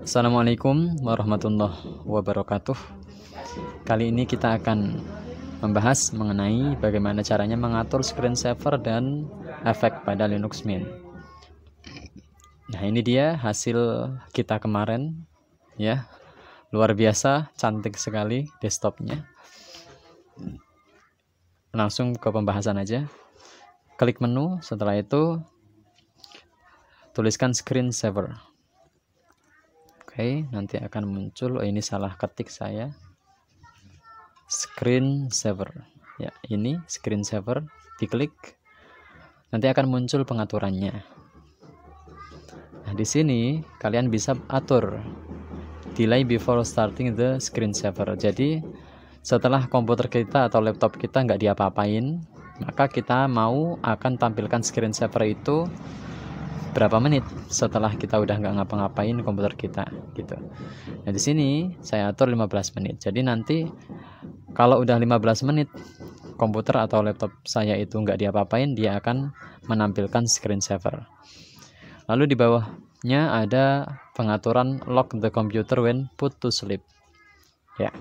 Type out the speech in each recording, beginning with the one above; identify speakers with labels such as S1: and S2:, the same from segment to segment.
S1: Assalamualaikum warahmatullahi wabarakatuh. Kali ini kita akan membahas mengenai bagaimana caranya mengatur screensaver dan efek pada Linux Mint. Nah, ini dia hasil kita kemarin ya. Luar biasa, cantik sekali desktopnya. Langsung ke pembahasan aja. Klik menu, setelah itu tuliskan screensaver. Oke, nanti akan muncul, ini salah ketik saya, screensaver ya, ini screensaver, diklik nanti akan muncul pengaturannya. Nah, di sini kalian bisa atur delay before starting the screensaver. Jadi setelah komputer kita atau laptop kita nggak diapa-apain, maka kita mau akan tampilkan screensaver itu berapa menit setelah kita udah nggak ngapa-ngapain komputer kita gitu. Nah, di sini saya atur 15 menit. Jadi nanti kalau udah 15 menit komputer atau laptop saya itu nggak diapa-apain, dia akan menampilkan screensaver. Lalu di bawahnya ada pengaturan lock the computer when put to sleep. Ya.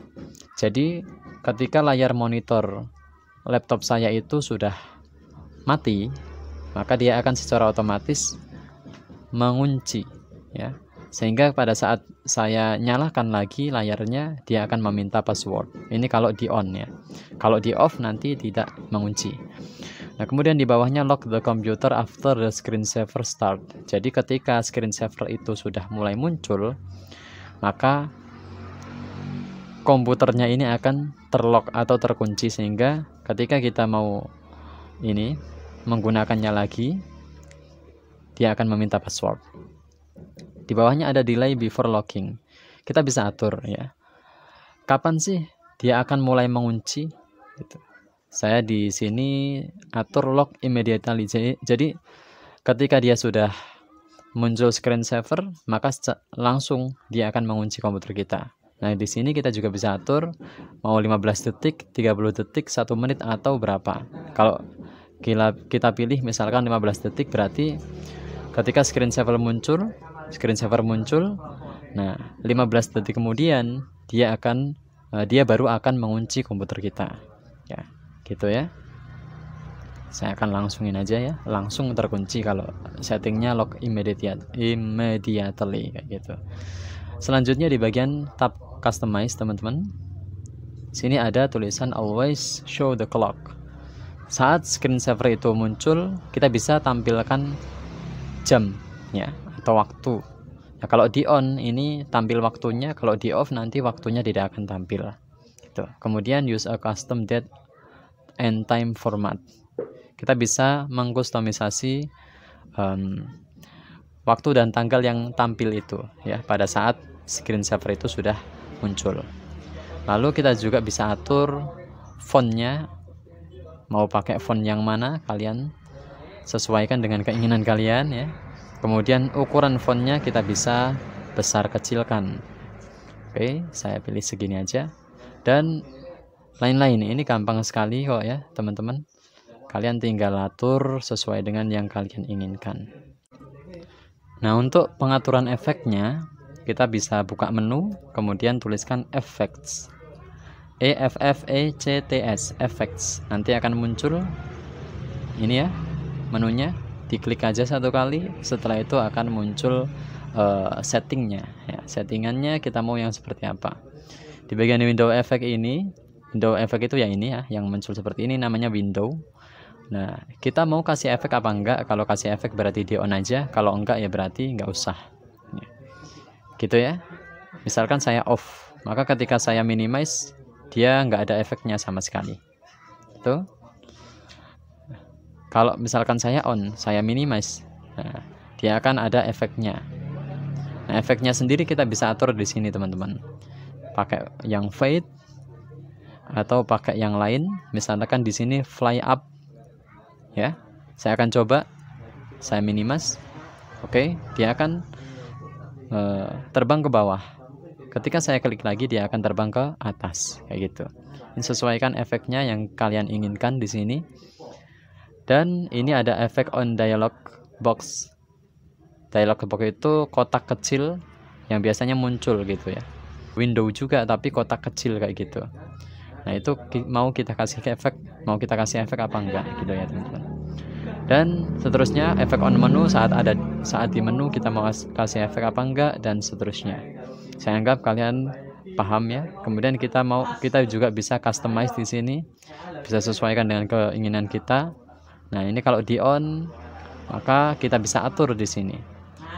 S1: Jadi ketika layar monitor laptop saya itu sudah mati, maka dia akan secara otomatis mengunci ya, sehingga pada saat saya nyalakan lagi layarnya dia akan meminta password. Ini kalau di on ya, kalau di off nanti tidak mengunci. Nah, kemudian di bawahnya lock the computer after the screensaver start. Jadi ketika screensaver itu sudah mulai muncul, maka komputernya ini akan terlock atau terkunci, sehingga ketika kita mau ini menggunakannya lagi, dia akan meminta password. Di bawahnya ada delay before locking. Kita bisa atur ya, kapan sih dia akan mulai mengunci gitu. Saya di sini atur lock immediately. Jadi ketika dia sudah muncul screensaver, maka langsung dia akan mengunci komputer kita. Nah, di sini kita juga bisa atur mau 15 detik, 30 detik, 1 menit atau berapa. Kalau kita pilih misalkan 15 detik, berarti ketika screensaver muncul, nah 15 detik kemudian dia baru akan mengunci komputer kita. Ya, gitu ya. Saya akan langsungin aja ya, langsung terkunci kalau settingnya lock immediately kayak gitu. Selanjutnya di bagian tab customize, teman-teman. Sini ada tulisan always show the clock. Saat screensaver itu muncul, kita bisa tampilkan jam ya atau waktu. Nah, kalau di on ini tampil waktunya, kalau di off nanti waktunya tidak akan tampil. Gitu. Kemudian use a custom date and time format. Kita bisa mengkustomisasi waktu dan tanggal yang tampil itu ya pada saat screensaver itu sudah muncul. Lalu kita juga bisa atur fontnya, mau pakai font yang mana kalian sesuaikan dengan keinginan kalian ya. Kemudian ukuran fontnya kita bisa besar kecilkan. Oke, saya pilih segini aja. Dan lain-lain, ini gampang sekali kok ya teman-teman. Kalian tinggal atur sesuai dengan yang kalian inginkan. Nah, untuk pengaturan efeknya kita bisa buka menu, kemudian tuliskan effects, effects, effects. Nanti akan muncul ini ya menunya, diklik aja satu kali, setelah itu akan muncul settingnya ya. Settingannya kita mau yang seperti apa. Di bagian window effect ini, window effect itu ya ini ya, yang muncul seperti ini namanya window. Nah, kita mau kasih efek apa enggak. Kalau kasih efek berarti di on aja, kalau enggak ya berarti enggak usah ya. Gitu ya. Misalkan saya off, maka ketika saya minimize dia enggak ada efeknya sama sekali. Tuh. Kalau misalkan saya on, saya minimize, nah, dia akan ada efeknya. Nah, efeknya sendiri kita bisa atur di sini, teman-teman. Pakai yang fade atau pakai yang lain. Misalkan di sini fly up, ya. Saya akan coba, saya minimize. Oke, dia akan terbang ke bawah. Ketika saya klik lagi, dia akan terbang ke atas, kayak gitu. Ini sesuaikan efeknya yang kalian inginkan di sini. Dan ini ada efek on dialog box dialog box itu kotak kecil yang biasanya muncul gitu ya, window juga tapi kotak kecil kayak gitu. Nah itu mau kita kasih efek apa enggak gitu ya teman-teman. Dan seterusnya efek on menu, saat di menu kita mau kasih efek apa enggak, dan seterusnya. Saya anggap kalian paham ya. Kemudian kita juga bisa customize di sini, bisa sesuaikan dengan keinginan kita. Nah ini kalau di on, maka kita bisa atur di sini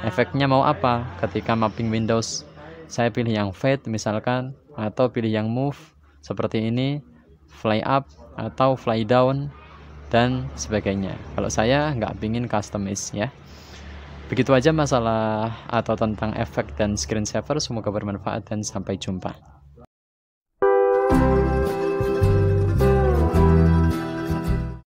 S1: efeknya mau apa. Ketika mapping Windows, saya pilih yang fade misalkan, atau pilih yang move seperti ini, fly up atau fly down dan sebagainya. Kalau saya nggak pingin customize ya. Begitu aja masalah atau tentang efek dan screensaver. Semoga bermanfaat dan sampai jumpa.